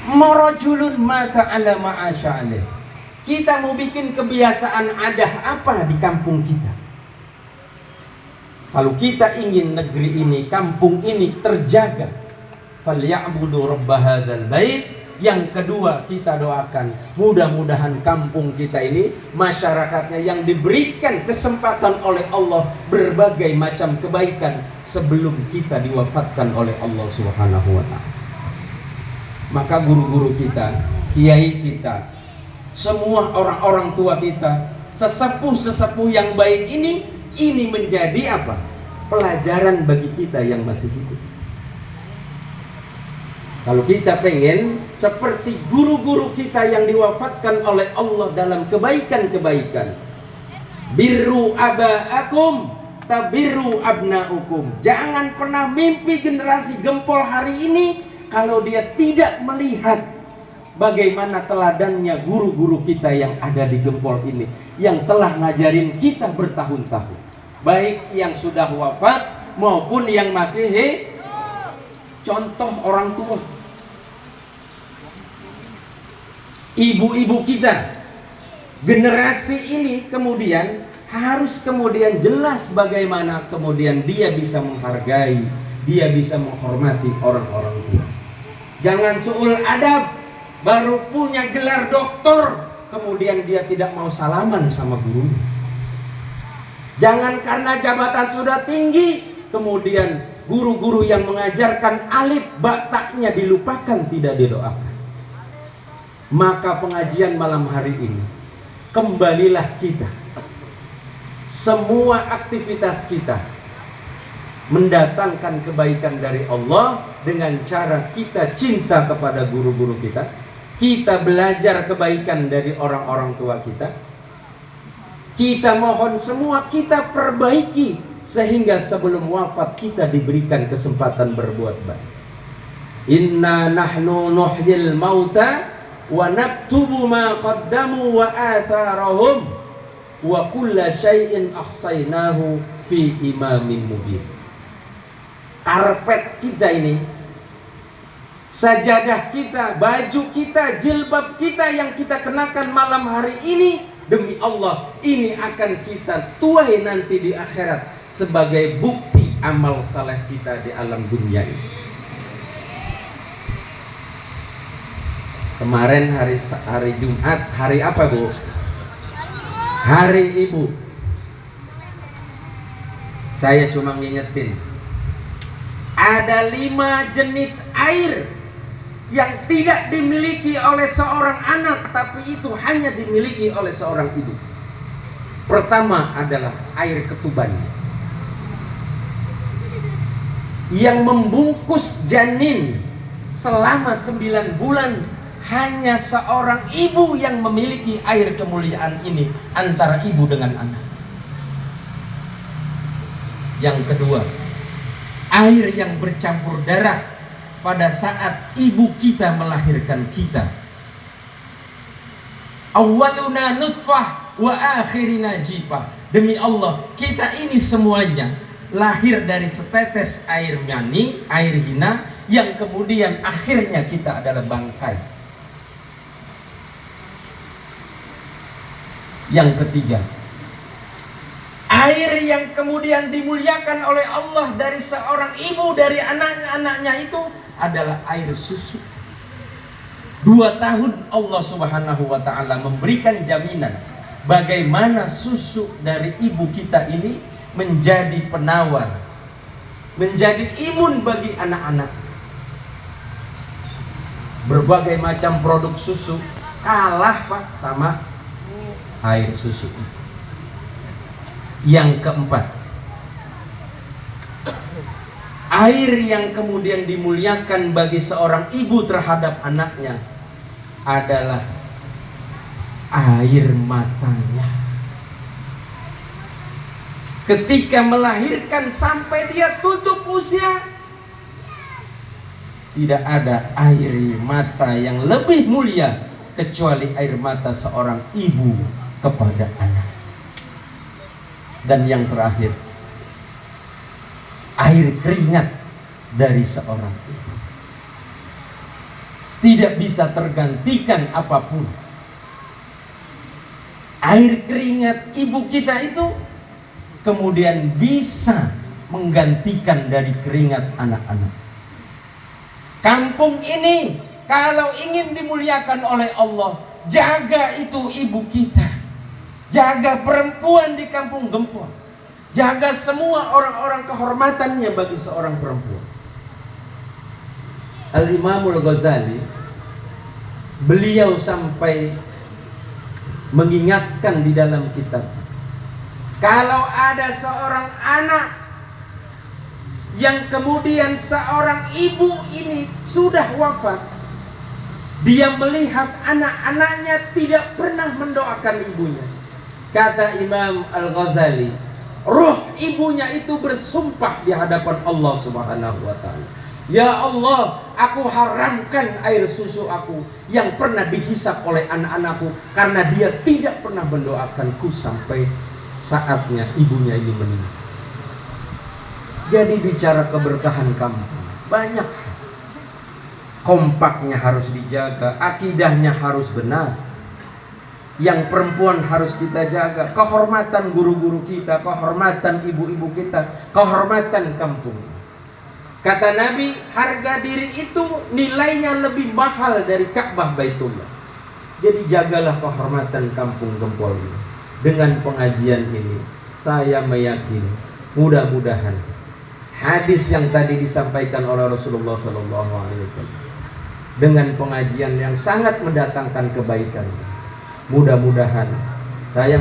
Marajulun mata ala ma'asya'alih. Kita mau bikin kebiasaan adah apa di kampung kita? Kalau kita ingin negeri ini, kampung ini terjaga, falyabudu rabb hadzal bait. Yang kedua, kita doakan mudah-mudahan kampung kita ini, masyarakatnya yang diberikan kesempatan oleh Allah berbagai macam kebaikan sebelum kita diwafatkan oleh Allah Subhanahu wa ta'ala. Maka guru-guru kita, kiai kita, semua orang-orang tua kita, sesepuh-sesepuh yang baik ini menjadi apa? Pelajaran bagi kita yang masih hidup. Kalau kita pengen seperti guru-guru kita yang diwafatkan oleh Allah dalam kebaikan-kebaikan, birru aba'akum tabirru abna'ukum. Jangan pernah mimpi generasi gempol hari ini kalau dia tidak melihat bagaimana teladannya guru-guru kita yang ada di gempol ini, yang telah ngajarin kita bertahun-tahun, baik yang sudah wafat maupun yang masih hidup. Contoh orang tua, ibu-ibu kita, generasi ini kemudian harus kemudian jelas bagaimana kemudian dia bisa menghargai, dia bisa menghormati orang-orang tua. Jangan suul adab, baru punya gelar doktor kemudian dia tidak mau salaman sama guru. Jangan karena jabatan sudah tinggi kemudian guru-guru yang mengajarkan alif ba ta'nya dilupakan, tidak didoakan. Maka pengajian malam hari ini, kembalilah kita, semua aktivitas kita mendatangkan kebaikan dari Allah dengan cara kita cinta kepada guru-guru kita, kita belajar kebaikan dari orang-orang tua kita, kita mohon semua kita perbaiki sehingga sebelum wafat kita diberikan kesempatan berbuat baik. Inna nahnu nuhyil mauta wa naktubu ma qaddamu wa atharahum wa kulla syai'in ahsaynahu fi imamin mubin. Karpet kita ini, sajadah kita, baju kita, jilbab kita yang kita kenakan malam hari ini, demi Allah ini akan kita tuai nanti di akhirat sebagai bukti amal saleh kita di alam dunia ini. Kemarin hari Jumat, hari apa Bu? Hari Ibu. Saya cuma ngingetin, ada 5 jenis air yang tidak dimiliki oleh seorang anak, tapi itu hanya dimiliki oleh seorang ibu. Pertama adalah air ketuban yang membungkus janin selama 9 bulan. Hanya seorang ibu yang memiliki air kemuliaan ini antara ibu dengan anak. Yang kedua, air yang bercampur darah pada saat ibu kita melahirkan kita. Awwaluna nutfah wa akhirina jifah. Demi Allah, kita ini semuanya lahir dari setetes air mani, air hina, yang kemudian akhirnya kita adalah bangkai. Yang ketiga, air yang kemudian dimuliakan oleh Allah dari seorang ibu, dari anak-anaknya itu adalah air susu. 2 tahun Allah Subhanahu wa ta'ala memberikan jaminan bagaimana susu dari ibu kita ini menjadi penawar, menjadi imun bagi anak-anak. Berbagai macam produk susu kalah Pak sama air susu. Yang keempat, air yang kemudian dimuliakan bagi seorang ibu terhadap anaknya adalah air matanya. Ketika melahirkan sampai dia tutup usia, tidak ada air mata yang lebih mulia kecuali air mata seorang ibu kepada anak. Dan yang terakhir, air keringat dari seorang ibu. tidak bisa tergantikan apapun. Air keringat ibu kita itu kemudian bisa menggantikan dari keringat anak-anak. Kampung ini kalau ingin dimuliakan oleh Allah, jaga itu ibu kita, jaga perempuan di kampung Gempol, jaga semua orang-orang kehormatannya bagi seorang perempuan. Al-Imamul Ghazali, beliau sampai mengingatkan di dalam kitab, kalau ada seorang anak yang kemudian seorang ibu ini sudah wafat, dia melihat anak-anaknya tidak pernah mendoakan ibunya. Kata Imam Al-Ghazali, ruh ibunya itu bersumpah di hadapan Allah Subhanahu wa ta'ala, ya Allah, aku haramkan air susu aku yang pernah dihisap oleh anak-anakku, karena dia tidak pernah mendoakanku sampai saatnya ibunya ini meninggal. Jadi bicara keberkahan kampung, banyak. Kompaknya harus dijaga, akidahnya harus benar. Yang perempuan harus kita jaga, kehormatan guru-guru kita, kehormatan ibu-ibu kita, kehormatan kampung. Kata Nabi, harga diri itu nilainya lebih mahal dari Ka'bah Baitullah. Jadi jagalah kehormatan kampung Gempol ini. Dengan pengajian ini, saya meyakini, mudah-mudahan hadis yang tadi disampaikan oleh Rasulullah SAW dengan pengajian yang sangat mendatangkan kebaikan, mudah-mudahan saya